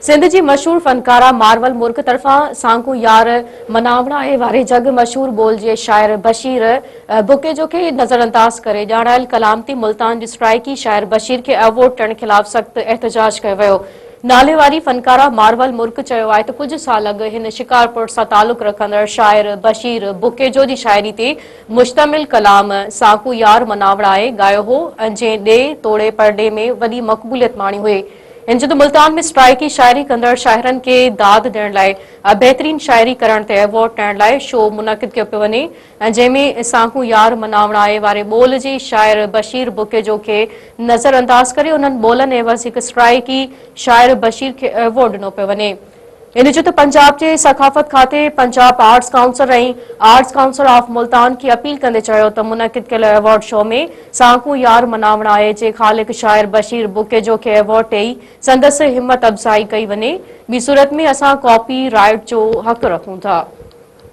सिंध जी मशहूर फनकारा मार्वल मुर्क तरफा सांकू यार मनावणाए वारे जग मशहूर बोल जे शायर बशीर बुके जो के नजरअंदाज करे ॼाणायल कलामती मुल्तान जी स्ट्राइकी शायर बशीर के अवॉर्ड ॾियण खिलाफ सख्त एहतजाज कयो वियो। नाले वारी फनकारा मार्वल मुर्क चयो आहे त कुछ साल अॻु हिन शिकारपुर सां तालुक रखंदड़ शायर बशीर बुकेजो जी शायरी ते मुश्तमिल कलाम सांकू यार मनावणाए गायो हो जंहिं ॾे तोड़े परडे में वॾी मक़बूलियत माणी हुई। इन जो मुल्तान में स्ट्राइकी शायरी कंदड़ शायरनि खे दाद ॾियण लाइ बहितरीन शायरी करण ते अवॉर्ड ॾियण लाइ शो मुनक़िद कयो पियो वञे, जंहिंमें सांकू यार मनावणाए वारे ॿोल जे शायर बशीर बुकेजो खे नज़रअंदाज करे उन्हनि ॿोलनि एवज़ हिकु स्ट्राइकी शायर बशीर खे अवॉर्ड ॾिनो पियो वञे। इन जो पंजाब के सखाफत खाते पंजाब आर्ट्स काउंसिल ऐं आर्ट्स काउंसिल ऑफ मुल्तान की अपील कंदे चयो त मुनक़िद कयल अवॉर्ड शो में सांकू यार मनावणाए जे ख़ालिक शायर बशीर बुकेजो खे अवॉर्ड ॾेई संदसि हिम्मत अफ़ज़ाई कई वञे। ॿी सूरत में असां कॉपी राइट जो हक़ रखूं था।